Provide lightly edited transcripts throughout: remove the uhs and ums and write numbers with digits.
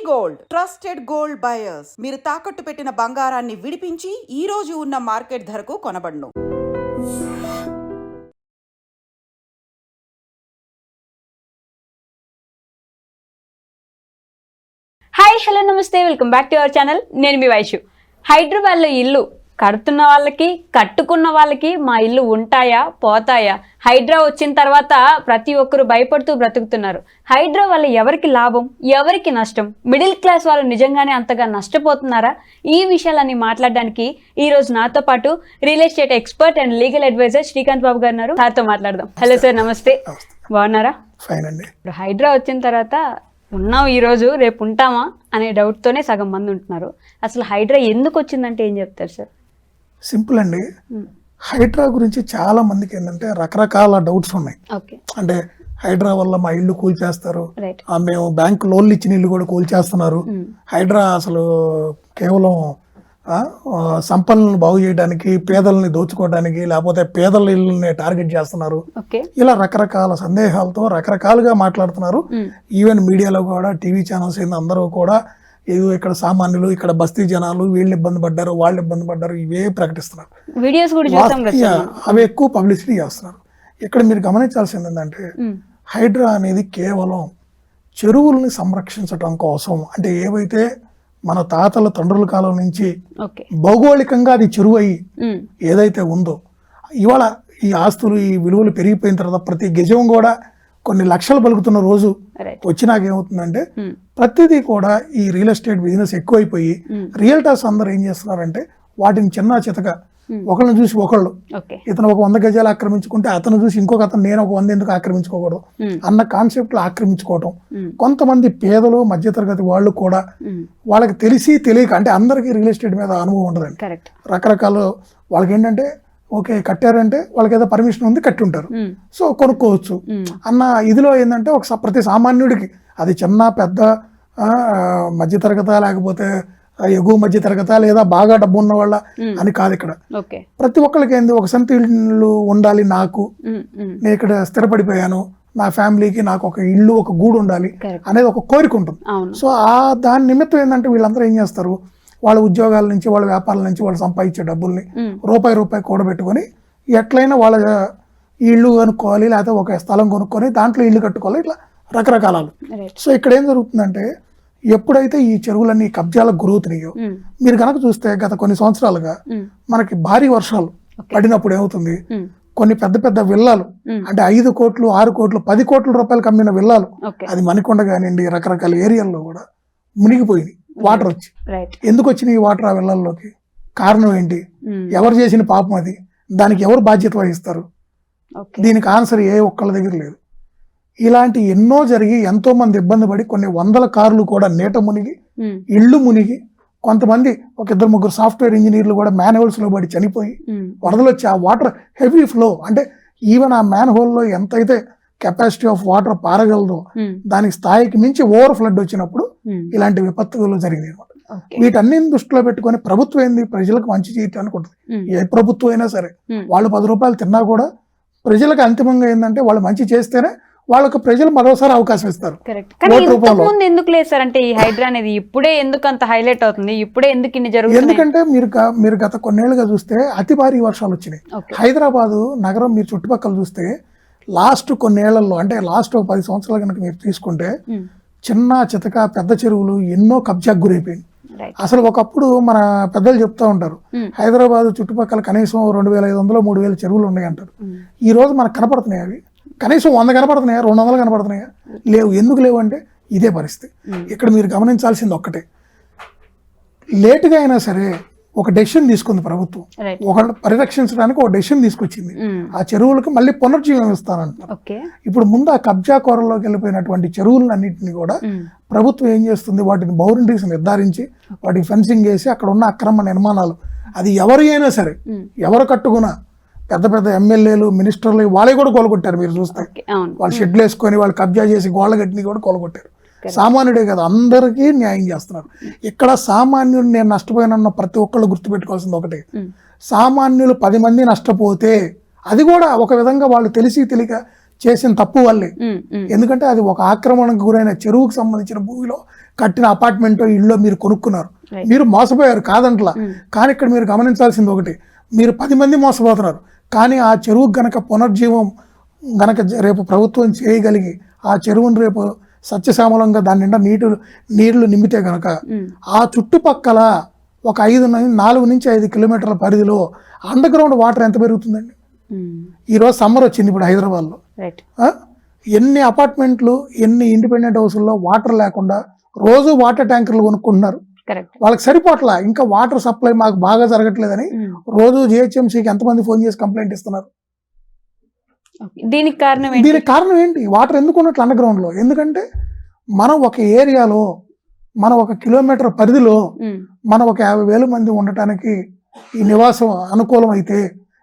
Gold trusted gold buyers మీరు తాకట్టు పెట్టిన బంగారాన్ని విడిపించి ఈ రోజు ఉన్న మార్కెట్ ధరకు కొనబడును. హాయ్ హలో నమస్తే, welcome back to our channel. నేను మీ వైషు. హైదరాబాద్లో ఇల్లు కడుతున్న వాళ్ళకి కట్టుకున్న వాళ్ళకి మా ఇల్లు ఉంటాయా పోతాయా? హైడ్రా వచ్చిన తర్వాత ప్రతి ఒక్కరు భయపడుతూ బ్రతుకుతున్నారు. హైడ్రా వల్ల ఎవరికి లాభం, ఎవరికి నష్టం? మిడిల్ క్లాస్ వాళ్ళు నిజంగానే అంతగా నష్టపోతున్నారా? ఈ విషయాలన్నీ మాట్లాడడానికి ఈరోజు నాతో పాటు real estate expert and legal adviser Srikanth Babu గారు ఉన్నారు. సార్తో మాట్లాడదాం. హలో సార్, నమస్తే. బాగున్నారా? ఫైన్ అండి. ఇప్పుడు హైడ్రా వచ్చిన తర్వాత ఉన్నాం ఈరోజు, రేపు ఉంటామా అనే డౌట్తోనే సగం మంది ఉంటున్నారు. అసలు హైడ్రా ఎందుకు వచ్చిందంటే ఏం చెప్తారు సార్? సింపుల్ అండి. హైడ్రా గురించి చాలా మందికి ఏంటంటే రకరకాల డౌట్స్ ఉన్నాయి. అంటే హైడ్రా వల్ల మా ఇల్లు కూల్చేస్తారు, మేము బ్యాంకు లోన్లు ఇచ్చిన ఇల్లు కూడా కూల్చేస్తున్నారు, హైడ్రా అసలు కేవలం సంపన్నులను బాగు చేయడానికి, పేదల్ని దోచుకోవడానికి, లేకపోతే పేదల ఇళ్ళని టార్గెట్ చేస్తున్నారు. ఇలా రకరకాల సందేహాలతో రకరకాలుగా మాట్లాడుతున్నారు. ఈవెన్ మీడియాలో కూడా, టీవీ ఛానల్స్ అందరూ కూడా ఏదో ఇక్కడ సామాన్యులు, ఇక్కడ బస్తీ జనాలు, వీళ్ళు ఇబ్బంది పడ్డారు, వాళ్ళు ఇబ్బంది పడ్డారు, ఇవే ప్రకటిస్తున్నారు. అవి ఎక్కువ పబ్లిసిటీ చేస్తున్నారు. ఇక్కడ మీరు గమనించాల్సింది ఏంటంటే హైడ్రా అనేది కేవలం చెరువుల్ని సంరక్షించడం కోసం, అంటే ఏవైతే మన తాతల తండ్రుల కాలం నుంచి భౌగోళికంగా అది చెరువు అయ్యి ఏదైతే ఉందో, ఇవాళ ఈ ఆస్తులు, ఈ విలువలు పెరిగిపోయిన తర్వాత ప్రతి గజం కూడా కొన్ని లక్షలు పలుకుతున్న రోజు వచ్చినాక ఏమవుతుందంటే ప్రతిదీ కూడా ఈ రియల్ ఎస్టేట్ బిజినెస్ ఎక్కువైపోయి రియల్టర్స్ అందరూ ఏం చేస్తున్నారంటే వాటిని చిన్న చితక ఒకళ్ళని చూసి ఒకళ్ళు, ఇతను ఒక 100 గజాలు ఆక్రమించుకుంటే అతను చూసి ఇంకొక అతను నేను ఒక 100 ఎందుకు ఆక్రమించుకోకూడదు అన్న కాన్సెప్ట్ లో ఆక్రమించుకోవటం. కొంతమంది పేదలు, మధ్యతరగతి వాళ్ళు కూడా వాళ్ళకి తెలిసి తెలియక, అంటే అందరికీ రియల్ ఎస్టేట్ మీద అనుభవం ఉండదండి. రకరకాల వాళ్ళకి ఏంటంటే ఓకే కట్టారంటే వాళ్ళకి ఏదో పర్మిషన్ ఉంది, కట్టి ఉంటారు, సో కొనుక్కోవచ్చు అన్న ఇదిలో ఏంటంటే ఒక ప్రతి సామాన్యుడికి, అది చిన్న పెద్ద మధ్యతరగత లేకపోతే ఎగువ మధ్య తరగత లేదా బాగా డబ్బు ఉన్న వాళ్ళ అని కాదు. ఇక్కడ ప్రతి ఒక్కరికి ఏంది, ఒక సొంత ఇల్లు ఉండాలి, నాకు నేను ఇక్కడ స్థిరపడిపోయాను, నా ఫ్యామిలీకి నాకు ఒక ఇల్లు, ఒక గూడు ఉండాలి అనేది ఒక కోరిక ఉంటుంది. సో దాని నిమిత్తం ఏంటంటే వీళ్ళందరూ ఏం చేస్తారు, వాళ్ళ ఉద్యోగాల నుంచి, వాళ్ళ వ్యాపారాల నుంచి వాళ్ళు సంపాదించే డబ్బుల్ని రూపాయి కూడబెట్టుకొని ఎట్లయినా వాళ్ళ ఇల్లు కొనుక్కోవాలి, లేకపోతే ఒక స్థలం కొనుక్కొని దాంట్లో ఇల్లు కట్టుకోవాలి, ఇట్లా రకరకాలు. సో ఇక్కడ ఏం జరుగుతుందంటే ఎప్పుడైతే ఈ చెరువులన్నీ కబ్జాలకు గురవుతున్నాయో, మీరు కనుక చూస్తే గత కొన్ని సంవత్సరాలుగా మనకి భారీ వర్షాలు పడినప్పుడు ఏమవుతుంది, కొన్ని పెద్ద పెద్ద విల్లాలు, అంటే 5 కోట్లు 6 కోట్లు 10 కోట్ల రూపాయలకు అమ్మిన విల్లాలు, అది మణికొండ కానివ్వండి, రకరకాల ఏరియాల్లో కూడా మునిగిపోయింది వాటర్ వచ్చి. ఎందుకు వచ్చినాయి ఈ వాటర్ ఆ విల్లాల్లోకి? కారణం ఏంటి? ఎవరు చేసిన పాపం అది? దానికి ఎవరు బాధ్యత వహిస్తారు? దీనికి ఆన్సర్ ఏ ఒక్కళ్ళ దగ్గర లేదు. ఇలాంటి ఎన్నో జరిగి ఎంతో మంది ఇబ్బంది పడి కొన్ని 100 కార్లు కూడా నీట మునిగి, ఇళ్ళు మునిగి, కొంతమంది ఒక 2-3 సాఫ్ట్వేర్ ఇంజనీర్లు కూడా మ్యాన్ హోల్స్ లో పడి చనిపోయి, వరదలు వచ్చి ఆ వాటర్ హెవీ ఫ్లో, అంటే ఈవెన్ ఆ మ్యాన్ హోల్ లో ఎంతైతే కెపాసిటీ ఆఫ్ వాటర్ పారగలదో దానికి స్థాయికి మించి ఓవర్ ఫ్లడ్ వచ్చినప్పుడు ఇలాంటి విపత్తులు జరిగినాయి అనమాట. వీటన్ని దృష్టిలో పెట్టుకొని ప్రభుత్వం ఏంది, ప్రజలకు మంచి చేయటానికి ఉంటుంది. ఏ ప్రభుత్వం అయినా సరే వాళ్ళు 10 రూపాయలు తిన్నా కూడా ప్రజలకు అంతిమంగా ఏంటంటే వాళ్ళు మంచి చేస్తేనే వాళ్ళకు ప్రజలు మరోసారి అవకాశం ఇస్తారు. ఎందుకు లేదు సార్ అంటే ఈ హైడ్రా అనేది ఇప్పుడే ఎందుకు అంత హైలైట్ అవుతుంది, ఇప్పుడే ఎందుకు ఇన్ని జరుగుతుంది? ఎందుకంటే మీరు గత కొన్నేళ్లుగా చూస్తే అతి భారీ వర్షాలు వచ్చినాయి. హైదరాబాదు నగరం మీరు చుట్టుపక్కల చూస్తే లాస్ట్ కొన్నేళ్లలో, అంటే లాస్ట్ 10 సంవత్సరాలు కనుక మీరు తీసుకుంటే చిన్న చితక పెద్ద చెరువులు ఎన్నో కబ్జాకు గురైపోయింది. అసలు ఒకప్పుడు మన పెద్దలు చెప్తా ఉంటారు, హైదరాబాద్ చుట్టుపక్కల కనీసం 2500 3000 చెరువులు ఉన్నాయి అంటారు. ఈ రోజు మనకు కనపడుతున్నాయి అవి కనీసం 100 కనపడుతున్నాయా, 200 కనపడుతున్నాయా? లేవు. ఎందుకు లేవు అంటే ఇదే పరిస్థితి. ఇక్కడ మీరు గమనించాల్సింది ఒక్కటే, లేటుగా అయినా సరే ఒక డెసిషన్ తీసుకుంది ప్రభుత్వం, ఒక పరిరక్షించడానికి ఒక డెసిషన్ తీసుకొచ్చింది. ఆ చెరువులకు మళ్ళీ పునర్జీవం ఇస్తానంటున్నారు. ఇప్పుడు ముందు ఆ కబ్జా కోరల్లోకి వెళ్ళిపోయినటువంటి చెరువులన్నింటినీ కూడా ప్రభుత్వం ఏం చేస్తుంది, వాటిని బౌండరీస్ నిర్ధారించి వాటికి ఫెన్సింగ్ చేసి అక్కడ ఉన్న అక్రమ నిర్మాణాలు, అది ఎవరు అయినా సరే, ఎవరు కట్టుకున్నా, పెద్ద పెద్ద ఎమ్మెల్యేలు, మినిస్టర్లు వాళ్ళే కూడా కోలుకొట్టారు. మీరు చూస్తే వాళ్ళు షెడ్లు వేసుకొని వాళ్ళు కబ్జా చేసి గోళ్ళ గట్టిని కూడా కోలుకొట్టారు. సామాన్యుడే కదా, అందరికీ న్యాయం చేస్తున్నారు. ఇక్కడ సామాన్యుడు నేను నష్టపోయినన్న ప్రతి ఒక్కళ్ళు గుర్తుపెట్టుకోవాల్సింది ఒకటే, సామాన్యులు 10 మంది నష్టపోతే అది కూడా ఒక విధంగా వాళ్ళు తెలిసి తెలియక చేసిన తప్పు వల్లే. ఎందుకంటే అది ఒక ఆక్రమణకు గురైన చెరువుకు సంబంధించిన భూమిలో కట్టిన అపార్ట్మెంట్ ఇల్లు మీరు కొనుక్కున్నారు, మీరు మోసపోయారు కాదంట్లా. కానీ ఇక్కడ మీరు గమనించాల్సింది ఒకటి, మీరు 10 మంది మోసపోతున్నారు. కానీ ఆ చెరువు గనక పునర్జీవం గనక రేపు ప్రభుత్వం చేయగలిగి ఆ చెరువును రేపు సత్యశ్యామలంగా దాని నిండా నీళ్లు నింపితే గనక ఆ చుట్టుపక్కల ఒక 4 నుంచి 5 కిలోమీటర్ల పరిధిలో అండర్ గ్రౌండ్ వాటర్ ఎంత పెరుగుతుందండి. ఈరోజు సమ్మర్ వచ్చింది ఇప్పుడు హైదరాబాద్లో, ఎన్ని అపార్ట్మెంట్లు ఎన్ని ఇండిపెండెంట్ హౌస్ల్లో వాటర్ లేకుండా రోజు వాటర్ ట్యాంకర్లు కొనుక్కుంటున్నారు. వాళ్ళకి సరిపోట్లా, ఇంకా వాటర్ సప్లై మాకు బాగా జరగట్లేదని రోజు జిహెచ్ఎంసీకి ఎంతమంది ఫోన్ చేసి కంప్లైంట్ ఇస్తున్నారు. దీనికి కారణం ఏంటి? వాటర్ ఎందుకు ఉన్నట్లు అండర్ గ్రౌండ్ లో? ఎందుకంటే మనం ఒక ఏరియాలో మనం 1 కిలోమీటర్ పరిధిలో మనం ఒక 50,000 మంది ఉండటానికి ఈ నివాసం అనుకూలం అయితే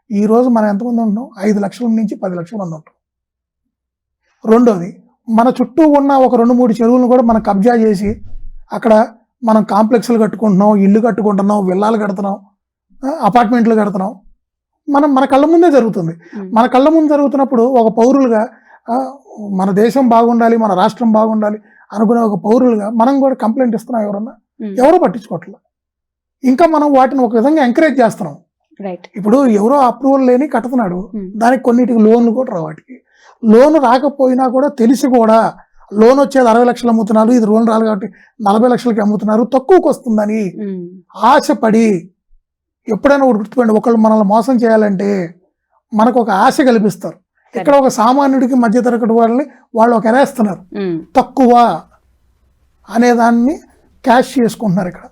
ఈ రోజు మనం ఎంతమంది ఉంటాం? 5 లక్షల నుంచి 10 లక్షల మంది ఉంటాం. రెండోది, మన చుట్టూ ఉన్న ఒక 2-3 చెరువులను కూడా మనం కబ్జా చేసి అక్కడ మనం కాంప్లెక్స్లు కట్టుకుంటున్నాం, ఇల్లు కట్టుకుంటున్నాం, విల్లాలు కడుతున్నాం, అపార్ట్మెంట్లు కడుతున్నాం. మన కళ్ళ ముందే జరుగుతుంది. మన కళ్ళ ముందు జరుగుతున్నప్పుడు ఒక పౌరులుగా మన దేశం బాగుండాలి, మన రాష్ట్రం బాగుండాలి అనుకునే ఒక పౌరులుగా మనం కూడా కంప్లైంట్ ఇస్తున్నాం. ఎవరో పట్టించుకోవట్లేదు. ఇంకా మనం వాటిని ఒక విధంగా ఎంకరేజ్ చేస్తున్నాం. ఇప్పుడు ఎవరో అప్రూవల్ లేని కట్టుతున్నాడు, దానికి కొన్నిటికి లోన్లు కూడా రావు. వాటికి లోన్ రాకపోయినా కూడా తెలిసి కూడా లోన్ వచ్చేది 60 లక్షలు అమ్ముతున్నారు, ఇది లోన్ రాదు కాబట్టి 40 లక్షలకి అమ్ముతున్నారు, తక్కువకి వస్తుందని ఆశపడి. ఎప్పుడైనా గుర్తుపెట్టండి, ఒకళ్ళు మనల్ని మోసం చేయాలంటే మనకు ఒక ఆశ కల్పిస్తారు. ఇక్కడ ఒక సామాన్యుడికి మధ్యతరగతి వాళ్ళని వాళ్ళు ఒక ఎరేస్తున్నారు, తక్కువ అనేదాన్ని క్యాష్ చేసుకుంటున్నారు. ఇక్కడ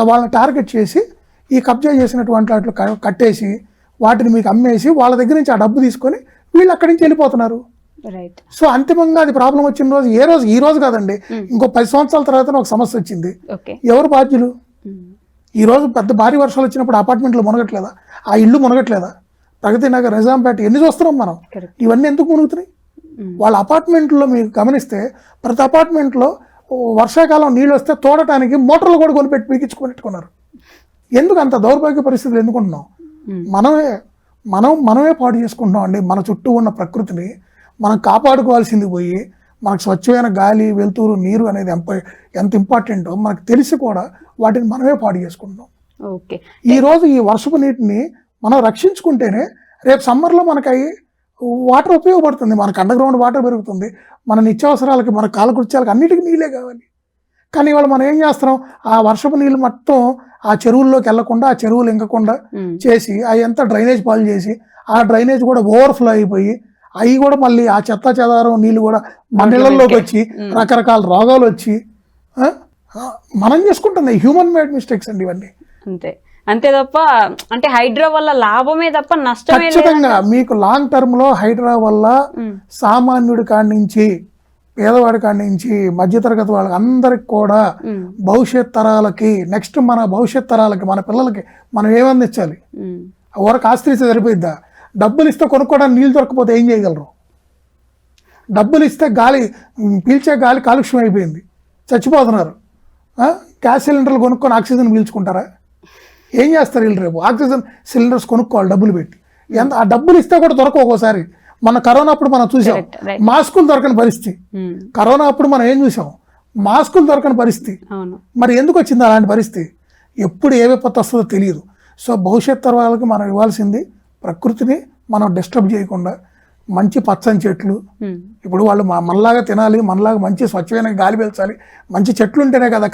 వాళ్ళని టార్గెట్ చేసి ఈ కబ్జా చేసినటువంటి వాటిలో కట్టేసి వాటిని మీకు అమ్మేసి వాళ్ళ దగ్గర నుంచి ఆ డబ్బు తీసుకొని వీళ్ళు అక్కడి నుంచి వెళ్ళిపోతున్నారు. సో అంతిమంగా అది ప్రాబ్లం వచ్చిన రోజు ఈ రోజు కాదండి, ఇంకో 10 సంవత్సరాల తర్వాత ఒక సమస్య వచ్చింది. ఎవరు బాధ్యులు? ఈ రోజు పెద్ద భారీ వర్షాలు వచ్చినప్పుడు అపార్ట్మెంట్లు మునగట్లేదా? ఆ ఇల్లు మునగట్లేదా? ప్రగతి నగర్, నిజాంపేట ఎన్ని చూస్తున్నాం మనం. ఇవన్నీ ఎందుకు మునుగుతున్నాయి? వాళ్ళ అపార్ట్మెంట్లో మీరు గమనిస్తే ప్రతి అపార్ట్మెంట్లో వర్షాకాలం నీళ్ళు వస్తే తోడటానికి మోటార్లు కూడా కొనిపెట్టి పీకించుకొనిట్టుకున్నారు. ఎందుకు అంత దౌర్భాగ్య పరిస్థితులు ఎందుకుంటున్నాం? మనమే పాడు చేసుకుంటున్నాం అండి. మన చుట్టూ ఉన్న ప్రకృతిని మనం కాపాడుకోవాల్సింది పోయి మనకు స్వచ్ఛమైన గాలి, వెలుతురు, నీరు అనేది ఎంత ఇంపార్టెంటో మనకు తెలిసి కూడా వాటిని మనమే పాడు చేసుకుంటున్నాం. ఈ రోజు ఈ వర్షపు నీటిని మనం రక్షించుకుంటేనే రేపు సమ్మర్లో మనకి వాటర్ ఉపయోగపడుతుంది. మనకు అండర్ గ్రౌండ్ వాటర్ పెరుగుతుంది, మన నిత్యావసరాలకి, మన కాలకృత్యాలకి అన్నిటికీ నీళ్ళే కావాలి. కానీ ఇవాళ మనం ఏం చేస్తున్నాం? ఆ వర్షపు నీళ్ళు మొత్తం ఆ చెరువుల్లోకి వెళ్లకుండా, ఆ చెరువులు ఇంకకుండా చేసి అవి ఎంత డ్రైనేజ్ పాలు చేసి ఆ డ్రైనేజ్ కూడా ఓవర్ఫ్లో అయిపోయి అవి కూడా మళ్ళీ ఆ చెత్త చెదారం నీళ్ళు కూడా మన ఇళ్లలోకి వచ్చి రకరకాల రోగాలు వచ్చి మనం చేసుకుంటున్నాయి. హ్యూమన్ మేడ్ మిస్టేక్స్ అండి ఇవన్నీ. అంతే తప్ప అంటే హైడ్రా వల్ల లాభమే తప్ప నష్టమే. ఖచ్చితంగా మీకు లాంగ్ టర్మ్ లో హైడ్రా వల్ల సామాన్యుడి కాడి నుంచి పేదవాడి కాడి నుంచి మధ్యతరగతి వాళ్ళకి అందరికి కూడా భవిష్యత్ తరాలకి, నెక్స్ట్ మన భవిష్యత్ తరాలకి, మన పిల్లలకి మనం ఏమందించాలి? ఎవరికి ఆస్తి సరిపోయిద్దా? డబ్బులు ఇస్తే కొనుక్కోవడానికి నీళ్ళు దొరకపోతే ఏం చేయగలరు? డబ్బులు ఇస్తే గాలి పీల్చే గాలి కాలుష్యం అయిపోయింది, చచ్చిపోతున్నారు. గ్యాస్ సిలిండర్లు కొనుక్కొని ఆక్సిజన్ పీల్చుకుంటారా? ఏం చేస్తారు వీళ్ళు? రేపు ఆక్సిజన్ సిలిండర్స్ కొనుక్కోవాలి డబ్బులు పెట్టి. ఆ డబ్బులు ఇస్తే కూడా దొరకవు. ఒక్కోసారి మన కరోనా అప్పుడు మనం చూసాం మాస్కులు దొరకని పరిస్థితి. కరోనా అప్పుడు మనం ఏం చూసాం? మాస్కులు దొరకని పరిస్థితి. మరి ఎందుకు వచ్చింది అలాంటి పరిస్థితి? ఎప్పుడు ఏ విపత్తు వస్తుందో తెలియదు. సో భవిష్యత్ తరాలకు మనం ఇవ్వాల్సింది ప్రకృతిని మనం డిస్టర్బ్ చేయకుండా మంచి పచ్చని చెట్లు. ఇప్పుడు వాళ్ళు మనలాగా తినాలి, మనలాగా మంచి స్వచ్ఛమైన గాలి పీల్చాలి. మంచి చెట్లు ఉంటేనే కదా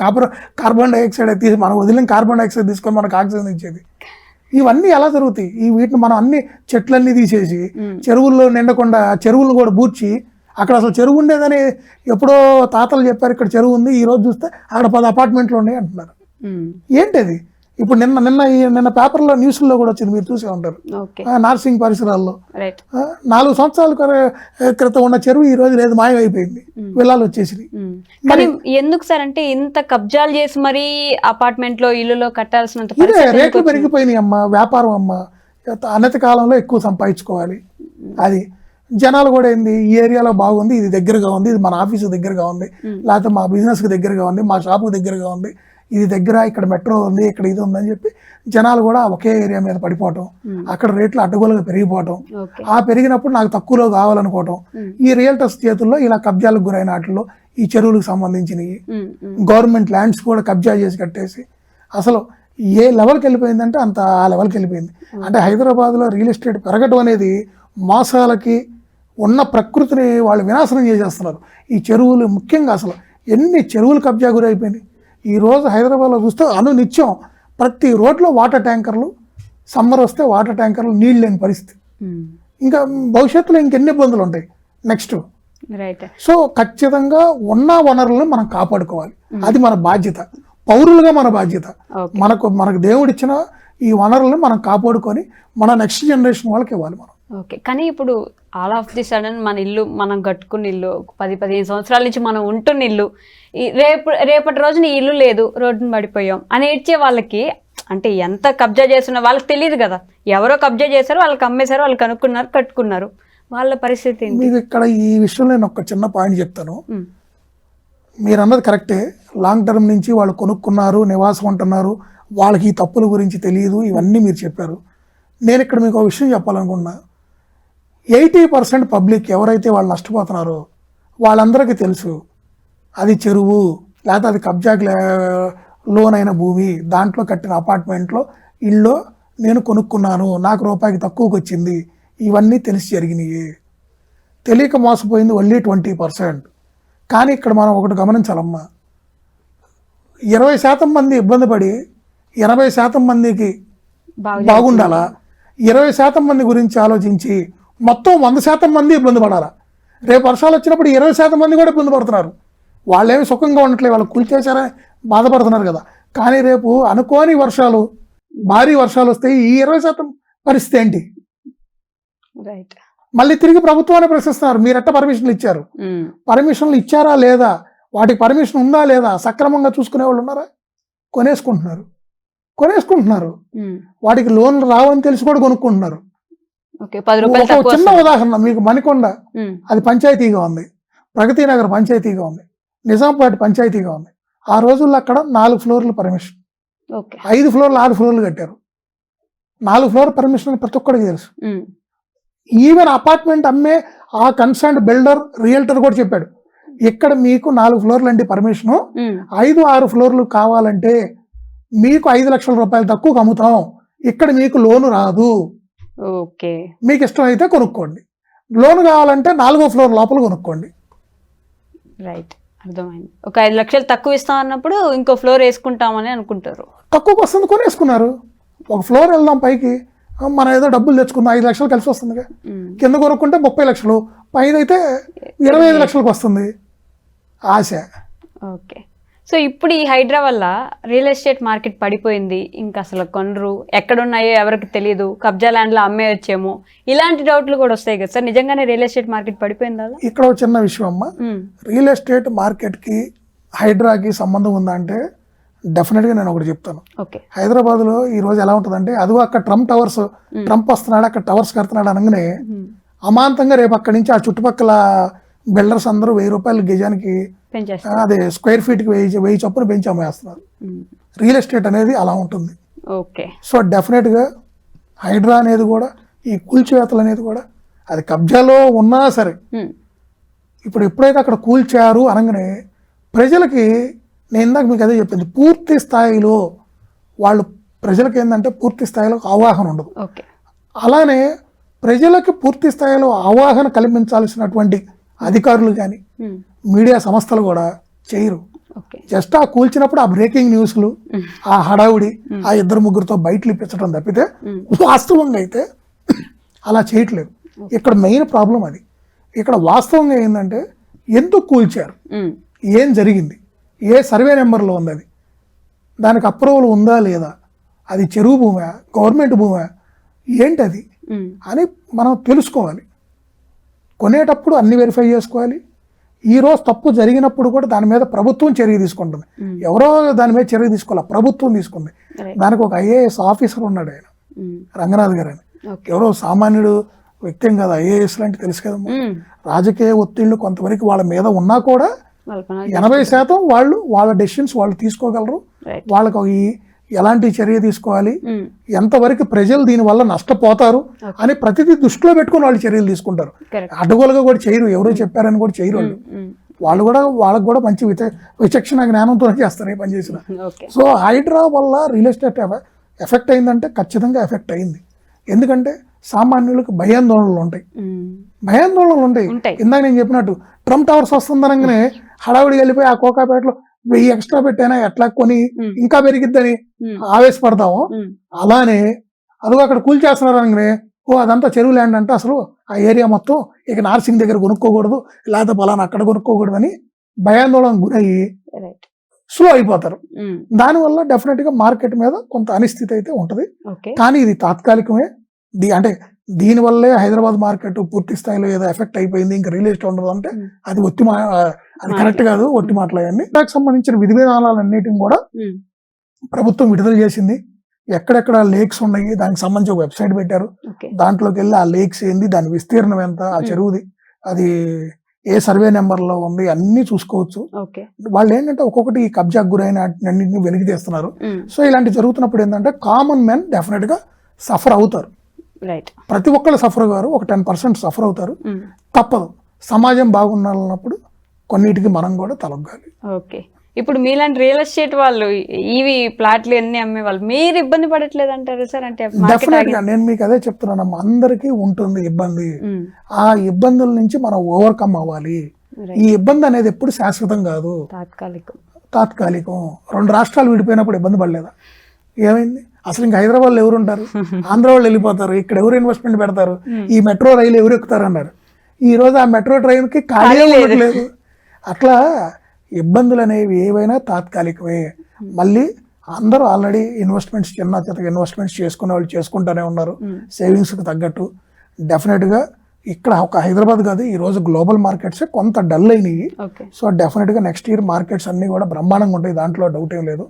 కార్బన్ డైఆక్సైడ్ తీసి మనం వదిలిన కార్బన్ డైఆక్సైడ్ తీసుకొని మనకు ఆక్సిజన్ ఇచ్చేది. ఇవన్నీ ఎలా జరుగుతాయి? ఈ వీటిని మనం అన్ని చెట్లన్నీ తీసేసి చెరువుల్లో నిండకుండా చెరువులను కూడా బూర్చి అక్కడ అసలు చెరువు ఉండేదని ఎప్పుడో తాతలు చెప్పారు ఇక్కడ చెరువు ఉంది, ఈ రోజు చూస్తే అక్కడ 10 అపార్ట్మెంట్లు ఉన్నాయి అంటున్నారు. ఏంటది? ఇప్పుడు నిన్న పేపర్లో న్యూస్లో కూడా వచ్చింది, మీరు చూసే ఉంటారు. నార్సింగ్ పరిసరాల్లో 4 సంవత్సరాల క్రితం ఉన్న చెరువు ఈ రోజు లేదు, మాయమైపోయింది, విల్లాలు వచ్చేసి. మరి ఎందుకు సార్ అంటే ఇంత కబ్జాలు చేసి మరి అపార్ట్మెంట్ లో ఇల్లులో కట్టాల్సినంత రేట్లు పెరిగిపోయినాయి అమ్మా. వ్యాపారం అమ్మా, అనతి కాలంలో ఎక్కువ సంపాదించుకోవాలి. అది జనాలు కూడా ఏంది, ఈ ఏరియాలో బాగుంది, ఇది దగ్గరగా ఉంది, ఇది మన ఆఫీసు దగ్గరగా ఉంది, లేకపోతే మా బిజినెస్కి దగ్గరగా ఉంది, మా షాపుకి దగ్గరగా ఉంది, ఇది దగ్గర, ఇక్కడ మెట్రో ఉంది, ఇక్కడ ఇది ఉందని చెప్పి జనాలు కూడా ఒకే ఏరియా మీద పడిపోవటం, అక్కడ రేట్లు అడ్డగోలుగా పెరిగిపోవటం, ఆ పెరిగినప్పుడు నాకు తక్కువలో కావాలనుకోవటం, ఈ రియల్టర్స్ చేతుల్లో ఇలా కబ్జాలకు గురైన వాటిల్లో ఈ చెరువులకు సంబంధించినవి, గవర్నమెంట్ ల్యాండ్స్ కూడా కబ్జా చేసి కట్టేసి అసలు ఏ లెవెల్కి వెళ్ళిపోయిందంటే అంత ఆ లెవెల్కి వెళ్ళిపోయింది. అంటే హైదరాబాద్లో రియల్ ఎస్టేట్ పెరగడం అనేది మోసాలకి ఉన్న ప్రకృతిని వాళ్ళు వినాశనం చేసేస్తున్నారు. ఈ చెరువులు ముఖ్యంగా అసలు ఎన్ని చెరువులు కబ్జా గురి అయిపోయినాయి. ఈరోజు హైదరాబాద్లో చూస్తే అనునిత్యం ప్రతి రోడ్లో వాటర్ ట్యాంకర్లు, సమ్మర్ వస్తే వాటర్ ట్యాంకర్లు నీళ్ళు లేని పరిస్థితి. ఇంకా భవిష్యత్తులో ఇంకెన్ని ఇబ్బందులు ఉంటాయి నెక్స్ట్. సో ఖచ్చితంగా ఉన్న వనరులను మనం కాపాడుకోవాలి, అది మన బాధ్యత, పౌరులుగా మన బాధ్యత. మనకు దేవుడు ఇచ్చిన ఈ వనరులను మనం కాపాడుకొని మన నెక్స్ట్ జనరేషన్ వాళ్ళకి ఇవ్వాలి మనం. ఓకే, కానీ ఇప్పుడు ఆల్ ఆఫ్ ది సడన్ మన ఇల్లు, మనం కట్టుకున్న ఇల్లు, 10-15 సంవత్సరాల నుంచి మనం ఉంటున్న ఇల్లు, రేపటి రోజున ఈ ఇల్లు లేదు, రోడ్డున పడిపోయాం అని ఏడ్చే వాళ్ళకి, అంటే ఎంత కబ్జా చేస్తున్న వాళ్ళకి తెలియదు కదా, ఎవరో కబ్జా చేశారు, వాళ్ళకి అమ్మేశారు, వాళ్ళు కనుక్కున్నారు, కట్టుకున్నారు, వాళ్ళ పరిస్థితి ఏంటి? మీకు ఇక్కడ ఈ విషయంలో నేను ఒక చిన్న పాయింట్ చెప్తాను. మీరు అన్నది కరెక్టే, లాంగ్ టర్మ్ నుంచి వాళ్ళు కొనుక్కున్నారు, నివాసం ఉంటున్నారు, వాళ్ళకి ఈ తప్పుల గురించి తెలియదు, ఇవన్నీ మీరు చెప్పారు. నేను ఇక్కడ మీకు ఒక విషయం చెప్పాలనుకున్నా. 80% పబ్లిక్ ఎవరైతే వాళ్ళు నష్టపోతున్నారో వాళ్ళందరికీ తెలుసు అది చెరువు, లేకపోతే అది కబ్జాకి లోన్ అయిన భూమి, దాంట్లో కట్టిన అపార్ట్మెంట్లో ఇల్లు నేను కొనుక్కున్నాను, నాకు రూపాయికి తక్కువకి వచ్చింది, ఇవన్నీ తెలిసి జరిగినాయి. తెలియక మోసపోయింది ఓన్లీ 20%. కానీ ఇక్కడ మనం ఒకటి గమనించాలమ్మా, 20% మంది ఇబ్బంది పడి 80% మందికి బాగుండాలా, 20% మంది గురించి ఆలోచించి మొత్తం 100% మంది ఇబ్బంది పడాలా? రేపు వర్షాలు వచ్చినప్పుడు 20% మంది కూడా ఇబ్బంది పడుతున్నారు. వాళ్ళేమి సుఖంగా ఉండట్లేదు, వాళ్ళు కూల్చేశారని బాధపడుతున్నారు కదా. కానీ రేపు అనుకోని వర్షాలు, భారీ వర్షాలు వస్తాయి, ఈ 20% పరిస్థితి ఏంటి? మళ్ళీ తిరిగి ప్రభుత్వాన్ని ప్రశ్నిస్తున్నారు, మీరెట్ట పర్మిషన్లు ఇచ్చారు, పర్మిషన్లు ఇచ్చారా లేదా, వాటికి పర్మిషన్ ఉందా లేదా, సక్రమంగా చూసుకునే వాళ్ళు ఉన్నారా? కొనేసుకుంటున్నారు. వాటికి లోన్లు రావని తెలిసి కూడా కొనుక్కుంటున్నారు. ఒక చిన్న ఉదాహరణ మీకు, మణికొండ అది పంచాయతీగా ఉంది, ప్రగతి నగర్ పంచాయతీగా ఉంది, నిజాంపేట పంచాయతీగా ఉంది. ఆ రోజుల్లో అక్కడ 4 ఫ్లోర్లు పర్మిషన్, 5 ఫ్లోర్లు 6 ఫ్లోర్లు కట్టారు. 4 ఫ్లోర్ పర్మిషన్ ప్రతి ఒక్కడికి తెలుసు. ఈవెన్ అపార్ట్మెంట్ అమ్మే ఆ కన్సర్న్ బిల్డర్, రియల్టర్ కూడా చెప్పాడు, ఇక్కడ మీకు 4 ఫ్లోర్లు అంటే పర్మిషను, 5-6 ఫ్లోర్లు కావాలంటే మీకు 5 లక్షల రూపాయలు తక్కువ అమ్ముతాం, ఇక్కడ మీకు లోను రాదు, ఓకే మీకు ఇష్టం అయితే కొనుక్కోండి, లోన్ కావాలంటే 4వ ఫ్లోర్ లోపల కొనుక్కోండి. రైట్, అర్థమైంది. ఒక 5 లక్షలు తక్కువ ఇస్తాం అన్నప్పుడు ఇంకో ఫ్లోర్ వేసుకుంటామని అనుకుంటారు, తక్కువకి వస్తుంది కొనేసుకున్నారు. ఒక ఫ్లోర్ వెళ్దాం పైకి, మనం ఏదో డబ్బులు తెచ్చుకుందాం, 5 లక్షలు కలిసి వస్తుంది, కింద కొనుక్కుంటే 30 లక్షలు, పైన అయితే 25 లక్షలకు వస్తుంది ఆశ. ఓకే, సో ఇప్పుడు ఈ హైడ్రా వల్ల రియల్ ఎస్టేట్ మార్కెట్ పడిపోయింది, ఇంకా అసలు కొనరు, ఎక్కడున్నాయో ఎవరికి తెలియదు, కబ్జా ల్యాండ్లో అమ్మేయచ్చేమో, ఇలాంటి డౌట్లు కూడా వస్తాయి కదా సార్. నిజంగానే రియల్ ఎస్టేట్ మార్కెట్ పడిపోయిందా? ఇక్కడ ఒక చిన్న విషయం అమ్మా, రియల్ ఎస్టేట్ మార్కెట్కి హైడ్రాకి సంబంధం ఉందా అంటే డెఫినెట్గా నేను ఒకటి చెప్తాను. హైదరాబాద్లో ఈ రోజు ఎలా ఉంటుందంటే, అదిగో అక్కడ ట్రంప్ వస్తున్నాడు, అక్కడ టవర్స్ కడుతున్నాడు అనగానే అమాంతంగా రేపు అక్కడి నుంచి ఆ చుట్టుపక్కల బిల్డర్స్ అందరూ 1000 రూపాయలు గజానికి, అదే స్క్వేర్ ఫీట్కి 1000 చొప్పున పెంచి అమ్మేస్తున్నారు. రియల్ ఎస్టేట్ అనేది అలా ఉంటుంది. సో డెఫినెట్గా హైడ్రా అనేది కూడా, ఈ కూల్చివేతలు అనేది కూడా, అది కబ్జాలో ఉన్నా సరే, ఇప్పుడు ఎప్పుడైతే అక్కడ కూల్చారు అనగానే ప్రజలకి, నేను ఇందాక మీకు అదే చెప్పింది, పూర్తి స్థాయిలో ప్రజలకి ఏంటంటే పూర్తి స్థాయిలో అవగాహన ఉండదు. అలానే ప్రజలకి పూర్తి స్థాయిలో అవగాహన కల్పించాల్సినటువంటి అధికారులు కానీ మీడియా సంస్థలు కూడా చేయరు. జస్ట్ ఆ కూల్చినప్పుడు ఆ బ్రేకింగ్ న్యూస్లు, ఆ హడావుడి, ఆ 2-3తో బయటలు ఇప్పించడం తప్పితే వాస్తవంగా అయితే అలా చేయట్లేదు. ఇక్కడ మెయిన్ ప్రాబ్లం అది. ఇక్కడ వాస్తవంగా ఏంటంటే ఎందుకు కూల్చారు, ఏం జరిగింది, ఏ సర్వే నెంబర్లో ఉంది, అది దానికి అప్రూవల్ ఉందా లేదా, అది చెరువు భూమా, గవర్నమెంట్ భూమా, ఏంటది అని మనం తెలుసుకోవాలి. కొనేటప్పుడు అన్ని వెరిఫై చేసుకోవాలి. ఈరోజు తప్పు జరిగినప్పుడు కూడా దాని మీద ప్రభుత్వం చర్య తీసుకుంటుంది. ఎవరో దాని మీద చర్య తీసుకోవాలి, ప్రభుత్వం తీసుకుంది. దానికి ఒక IAS ఆఫీసర్ ఉన్నాడు, ఆయన రంగనాథ్ గారు అని. ఎవరో సామాన్యుడు వ్యక్తి కాదు, IAS లాంటి తెలుసు కదమ్మా. రాజకీయ ఒత్తిళ్లు కొంతవరకు వాళ్ళ మీద ఉన్నా కూడా 80% వాళ్ళ డెసిషన్స్ వాళ్ళు తీసుకోగలరు. వాళ్ళకు ఎలాంటి చర్య తీసుకోవాలి, ఎంతవరకు ప్రజలు దీనివల్ల నష్టపోతారు అని ప్రతిదీ దృష్టిలో పెట్టుకుని వాళ్ళు చర్యలు తీసుకుంటారు. అడ్డగోలుగా కూడా చేయరు, ఎవరో చెప్పారని కూడా చేయరు వాళ్ళు. వాళ్ళకు కూడా మంచి విచక్షణ జ్ఞానంతో చేస్తారు ఏ పని చేసిన. ఓకే. సో హైడ్రా వల్ల రియల్ ఎస్టేట్ ఎఫెక్ట్ అయిందంటే ఖచ్చితంగా ఎఫెక్ట్ అయింది. ఎందుకంటే సామాన్యులకు భయాందోళనలు ఉంటాయి. ఇందాక నేను చెప్పినట్టు ట్రంప్ టవర్స్ వస్తుందనగానే హడావుడికి వెళ్ళిపోయి ఆ కోకాపేటలో 1000 ఎక్స్ట్రా పెట్టైనా ఎట్లా కొని ఇంకా పెరిగిద్దని ఆవేశపడతాము. అలానే అదిగో అక్కడ కూల్ చేస్తున్నారు అనగానే అదంతా చెరువు ల్యాండ్ అంటే అసలు ఆ ఏరియా మొత్తం ఇక నార్సింగ్ దగ్గర కొనుక్కోకూడదు, లేకపోతే పలానా అక్కడ కొనుక్కోకూడదు అని భయాందోళన గురయ్యి స్లో అయిపోతారు. దానివల్ల డెఫినెట్ గా మార్కెట్ మీద కొంత అనిశ్చితి అయితే ఉంటది. కానీ ఇది తాత్కాలికమే. అంటే దీనివల్లే హైదరాబాద్ మార్కెట్ పూర్తి స్థాయిలో ఏదో ఎఫెక్ట్ అయిపోయింది ఇంకా రియల్ ఎస్టేట్ ఉండదు అంటే అది అది కరెక్ట్ కాదు, ఒట్టి మాటలన్నీ. దానికి సంబంధించిన విధి విధానాలన్నిటిని కూడా ప్రభుత్వం విడుదల చేసింది. ఎక్కడెక్కడ లేక్స్ ఉన్నాయి దానికి సంబంధించి ఒక వెబ్సైట్ పెట్టారు. దాంట్లోకి వెళ్ళి ఆ లేక్స్ ఏంది, దాని విస్తీర్ణం ఎంత, ఆ చెరువుది, అది ఏ సర్వే నెంబర్ లో ఉంది అన్ని చూసుకోవచ్చు. వాళ్ళు ఏంటంటే ఒక్కొక్కటి కబ్జాకు గురైన అన్నింటినీ వెలికి తీస్తున్నారు. సో ఇలాంటి జరుగుతున్నప్పుడు ఏంటంటే కామన్ మ్యాన్ డెఫినెట్ గా సఫర్ అవుతారు. ప్రతి ఒక్కళ్ళు సఫర్ గారు ఒక 10% సఫర్ అవుతారు. తప్పదు. సమాజం బాగుండాలన్నప్పుడు కొన్నిటికి మనం కూడా తలొగ్గాలి. ఓకే. ఇప్పుడు మీలాంటి రియల్ ఎస్టేట్ వాళ్ళు ఇవి ప్లాట్లు అన్ని అమ్మే వాళ్ళు మీరు ఇబ్బంది పడట్లేదు అంటారు సార్? అంటే డెఫినెట్ గా నేను మీకు అదే చెప్తున్నాను, అందరికీ ఉంటుంది ఇబ్బంది. ఆ ఇబ్బందుల నుంచి మనం ఓవర్కమ్ అవ్వాలి. ఈ ఇబ్బంది అనేది ఎప్పుడు శాశ్వతం కాదు, తాత్కాలికం. 2 రాష్ట్రాలు విడిపోయినప్పుడు ఇబ్బంది పడలేదా? ఏమైంది? అసలు ఇంకా హైదరాబాద్ లో ఎవరు ఉంటారు? ఆంధ్ర వాళ్ళు వెళ్ళిపోతారు. ఇక్కడ ఎవరు ఇన్వెస్ట్మెంట్ పెడతారు? ఈ మెట్రో రైలు ఎవరు ఎక్కుతారు అన్నారు. ఈ రోజు ఆ మెట్రో ట్రైన్ కి ఖాళీ లేదు. అట్లా ఇబ్బందులు అనేవి ఏవైనా తాత్కాలికమే. మళ్ళీ అందరూ ఆల్రెడీ ఇన్వెస్ట్మెంట్స్ చిన్న ఇన్వెస్ట్మెంట్స్ చేసుకునే వాళ్ళు చేసుకుంటూనే ఉన్నారు సేవింగ్స్ కి తగ్గట్టు. డెఫినెట్ గా ఇక్కడ ఒక హైదరాబాద్ కాదు, ఈ రోజు గ్లోబల్ మార్కెట్స్ కొంత డల్ అయినాయి. సో డెఫినెట్ గా నెక్స్ట్ ఇయర్ మార్కెట్స్ అన్ని కూడా బ్రహ్మాండంగా ఉంటాయి, దాంట్లో డౌట్ ఏం లేదు.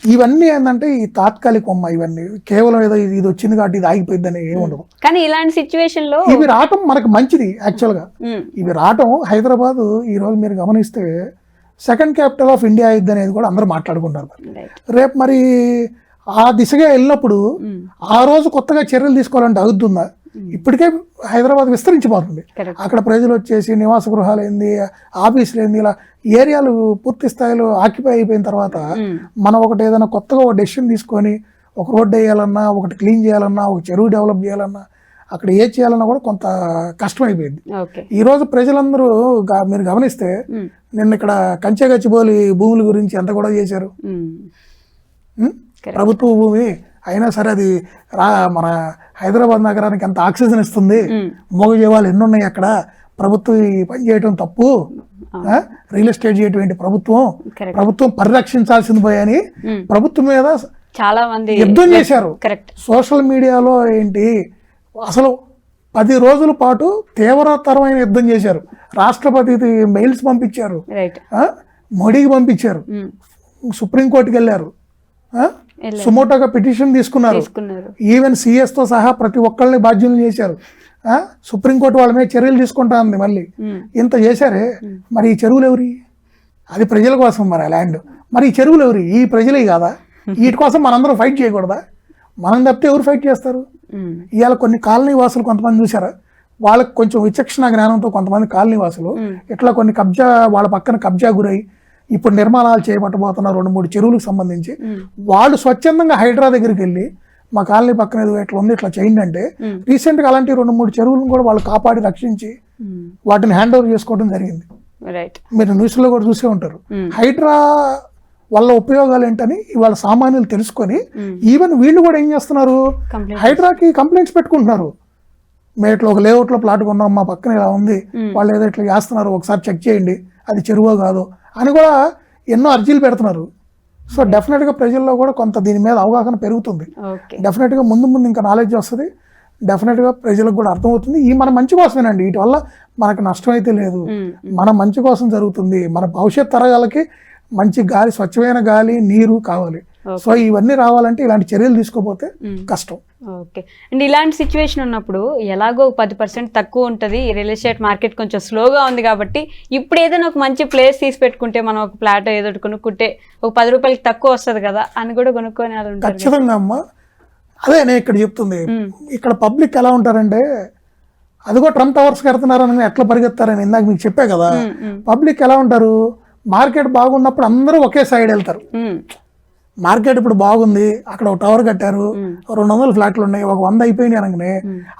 ఇవన్నీ ఏంటంటే ఈ తాత్కాలికం, ఇవన్నీ కేవలం ఏదో ఇది వచ్చింది కాబట్టి ఇది ఆగిపోయిందని ఏముండదు. కానీ ఇలాంటి సిచ్యువేషన్ లో ఇవి రావటం మనకు మంచిది. యాక్చువల్ గా ఇవి రావటం, హైదరాబాద్ ఈ రోజు మీరు గమనిస్తే సెకండ్ క్యాపిటల్ ఆఫ్ ఇండియా అయింది అనేది కూడా అందరూ మాట్లాడుకుంటారు. రేపు మరి ఆ దిశగా వెళ్ళినప్పుడు ఆ రోజు కొత్తగా చర్యలు తీసుకోవాలంటే అవుతుందా? ఇప్పటికే హైదరాబాద్ విస్తరించిపోతుంది. అక్కడ ప్రజలు వచ్చేసి నివాస గృహాలు ఏంది, ఆఫీసులు ఏంది, ఇలా ఏరియాలు పూర్తి స్థాయిలో ఆక్యుపై అయిపోయిన తర్వాత మనం ఒకటి ఏదైనా కొత్తగా ఒక డెసిషన్ తీసుకొని ఒక రోడ్డు వేయాలన్నా, ఒకటి క్లీన్ చేయాలన్నా, ఒక చెరువు డెవలప్ చేయాలన్నా, అక్కడ ఏ చేయాలన్నా కూడా కొంత కష్టమైపోయింది. ఈ రోజు ప్రజలందరూ మీరు గమనిస్తే నిన్న ఇక్కడ కంచెగచ్చిబోలి భూముల గురించి ఎంత కూడా చేశారు. ప్రభుత్వ భూమి అయినా సరే అది మన హైదరాబాద్ నగరానికి ఎంత ఆక్సిజన్ ఇస్తుంది, మోగజీవాలు ఎన్ని ఉన్నాయి అక్కడ, ప్రభుత్వం ఈ పని చేయటం తప్పు, రియల్ ఎస్టేట్ చేయటం ప్రభుత్వం పరిరక్షించాల్సింది పోయని ప్రభుత్వం మీద చాలా మంది యుద్ధం చేశారు. సోషల్ మీడియాలో ఏంటి అసలు 10 రోజుల పాటు తీవ్రతరమైన యుద్ధం చేశారు. రాష్ట్రపతికి మెయిల్స్ పంపించారు, మోడీకి పంపించారు, సుప్రీంకోర్టుకి వెళ్ళారు, సుమోటోగా పిటిషన్ తీసుకున్నారు, ఈవెన్ సిఎస్ తో సహా ప్రతి ఒక్కళ్ళని బాధ్యులు చేశారు. సుప్రీంకోర్టు వాళ్ళ మీద చర్యలు తీసుకుంటా ఉంది. మళ్ళీ ఇంత చేశారే, మరి ఈ చెరువులు ఎవరి? అది ప్రజల కోసం మరి ఆ ల్యాండ్. మరి ఈ చెరువులు ఎవరి? ఈ ప్రజలే కాదా? వీటి కోసం మనందరం ఫైట్ చేయకూడదా? మనం తప్పితే ఎవరు ఫైట్ చేస్తారు? ఇవాళ కొన్ని కాలనీ వాసులు కొంతమంది చూసారా, వాళ్ళకి కొంచెం విచక్షణ జ్ఞానంతో కొంతమంది కాలనీ వాసులు ఇట్లా కొన్ని వాళ్ళ పక్కన కబ్జా గురై ఇప్పుడు నిర్మాణాలు చేయబట్టబోతున్న 2-3 చెరువులకు సంబంధించి వాళ్ళు స్వచ్ఛందంగా హైడ్రా దగ్గరికి వెళ్ళి మా కాలనీ పక్కన ఏదో ఇట్లా ఉంది ఇట్లా చేయండి అంటే రీసెంట్ గా అలాంటి 2-3 చెరువులను కూడా వాళ్ళు కాపాడి రక్షించి వాటిని హ్యాండ్ ఓవర్ చేసుకోవడం జరిగింది. మీరు న్యూస్ లో కూడా చూసే ఉంటారు. హైడ్రా వల్ల ఉపయోగాలు ఏంటని ఇవాళ సామాన్యులు తెలుసుకొని ఈవెన్ వీళ్ళు కూడా ఏం చేస్తున్నారు, హైడ్రాకి కంప్లైంట్స్ పెట్టుకుంటున్నారు. మేము ఇట్లా ఒక లేఅవుట్ లో ప్లాట్ కొన్నాం, మా పక్కన ఇలా ఉంది, వాళ్ళు ఏదో ఇట్లా చేస్తున్నారు, ఒకసారి చెక్ చేయండి అది చెరువో కాదో అని కూడా ఎన్నో అర్జీలు పెడుతున్నారు. సో డెఫినెట్ గా ప్రజల్లో కూడా కొంత దీని మీద అవగాహన పెరుగుతుంది. డెఫినెట్ గా ముందు ఇంకా నాలెడ్జ్ వస్తుంది. డెఫినెట్ గా ప్రజలకు కూడా అర్థమవుతుంది. ఈ మన మంచి కోసమేనండి, వీటి వల్ల మనకు నష్టం అయితే లేదు, మన మంచి కోసం జరుగుతుంది. మన భవిష్యత్ తరాలకి మంచి గాలి, స్వచ్ఛమైన గాలి, నీరు కావాలి. సో ఇవన్నీ రావాలంటే ఇలాంటి చర్యలు తీసుకోపోతే కష్టం. ఓకే అండ్ ఇలాంటి సిచ్యువేషన్ ఉన్నప్పుడు ఎలాగో 10% తక్కువ ఉంటుంది, రియల్ ఎస్టేట్ మార్కెట్ కొంచెం స్లోగా ఉంది కాబట్టి ఇప్పుడు ఏదైనా ఒక మంచి ప్లేస్ తీసి పెట్టుకుంటే మనం ఒక ప్లాట్ ఏదో కొనుక్కుంటే ఒక 10 రూపాయలకి తక్కువ వస్తుంది కదా అని కూడా కొనుక్కొని వాళ్ళు ఖచ్చితంగా అమ్మా. అదే నేను ఇక్కడ చెప్తుంది, ఇక్కడ పబ్లిక్ ఎలా ఉంటారంటే అదిగో ట్రంప్ టవర్స్ కడుతున్నారని ఎట్లా పరిగెత్తారని ఇందాక మీకు చెప్పే కదా. పబ్లిక్ ఎలా ఉంటారు, మార్కెట్ బాగున్నప్పుడు అందరూ ఒకే సైడ్ వెళ్తారు. మార్కెట్ ఇప్పుడు బాగుంది, అక్కడ ఒక టవర్ కట్టారు, 200 ఫ్లాట్లు ఉన్నాయి, ఒక 100 అయిపోయినాయి అనగానే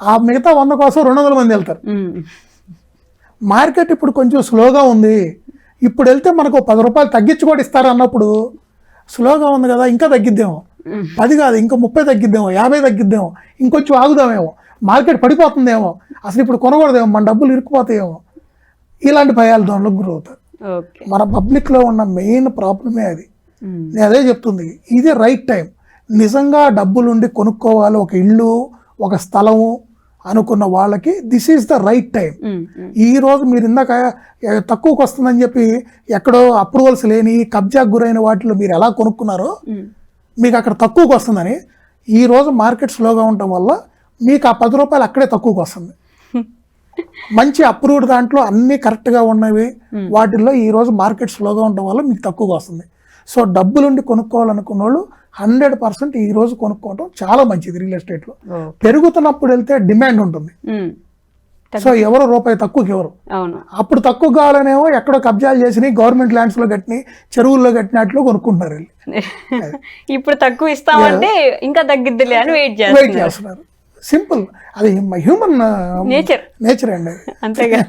ఆ మిగతా 100 కోసం 200 మంది వెళ్తారు. మార్కెట్ ఇప్పుడు కొంచెం స్లోగా ఉంది, ఇప్పుడు వెళ్తే మనకు 10 రూపాయలు తగ్గించి కూడా ఇస్తారు అన్నప్పుడు స్లోగా ఉంది కదా ఇంకా తగ్గిద్దేమో, 10 కాదు ఇంకా 30 తగ్గిద్దేమో, 50 తగ్గిద్దేమో, ఇంకొంచెం ఆగుదామేమో, మార్కెట్ పడిపోతుందేమో, అసలు ఇప్పుడు కొనకూడదేమో, మన డబ్బులు ఇరుక్కుపోతాయేమో, ఇలాంటి భయాలు దానిలో గురవుతారు. మన పబ్లిక్లో ఉన్న మెయిన్ ప్రాబ్లమే అది. నేను అదే చెప్తుంది, ఇది రైట్ టైం. నిజంగా డబ్బులుండి కొనుక్కోవాలి ఒక ఇల్లు ఒక స్థలము అనుకున్న వాళ్ళకి this is the right time. ఈ రోజు మీరు ఇందాక తక్కువకి వస్తుందని చెప్పి ఎక్కడో అప్రూవల్స్ లేని కబ్జాకు గురైన వాటిలో మీరు ఎలా కొనుక్కున్నారో మీకు అక్కడ తక్కువకి వస్తుందని, ఈ రోజు మార్కెట్ స్లోగా ఉండటం వల్ల మీకు ఆ 10 రూపాయలు అక్కడే తక్కువకి వస్తుంది. మంచి అప్రూవ్డ్ దాంట్లో అన్నీ కరెక్ట్గా ఉన్నవి వాటిల్లో ఈ రోజు మార్కెట్ స్లోగా ఉండటం వల్ల మీకు తక్కువగా వస్తుంది. సో డబ్బులుండి కొనుక్కోవాలనుకున్న వాళ్ళు 100% ఈ రోజు కొనుక్కోవడం చాలా మంచిది. రియల్ ఎస్టేట్లో పెరుగుతున్నప్పుడు వెళ్తే డిమాండ్ ఉంటుంది, సో ఎవరు రూపాయి తక్కువకి ఎవరు, అప్పుడు తక్కువ కావాలనేమో ఎక్కడో కబ్జాలు చేసినాయి, గవర్నమెంట్ ల్యాండ్స్ లో కట్టినాయి, చెరువుల్లో కట్టినట్లు కొనుక్కుంటారు. ఇప్పుడు తక్కువ ఇస్తామంటే ఇంకా తగ్గిద్దిలే అని వెయిట్ చేస్తున్నారు. సింపుల్, అది హ్యూమన్ నేచర్ అండి, అంతేగా.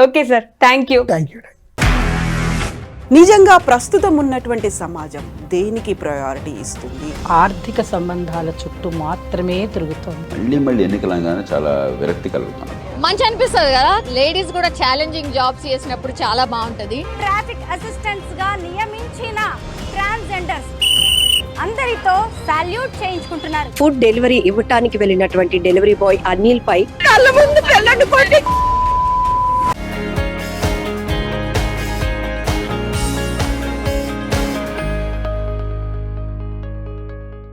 Okay sir, thank you. నిజంగా ప్రస్తుతం ఉన్నటువంటి సమాజం దేనికి ప్రయారిటీ ఇస్తుంది? ఆర్థిక సంబంధాల చుట్టూ మాత్రమే తిరుగుతుంది. మళ్ళీ ఎన్నికలంగానే చాలా విరక్తి కలుగుతాను. మంచి అనిపిస్తుంది కదా, లేడీస్ కూడా ఛాలెంజింగ్ జాబ్స్ చేసినప్పుడు చాలా బాగుంటది. ట్రాఫిక్ అసిస్టెంట్స్ గా నియమించిన ట్రాన్స్జెండర్స్ అందరితో సాల్యూట్ చేయించుకుంటున్నారు. ఫుడ్ డెలివరీ ఇవ్వటానికి వెళ్ళినటువంటి డెలివరీ బాయ్ అనిల్ పై కళ్ళ ముందు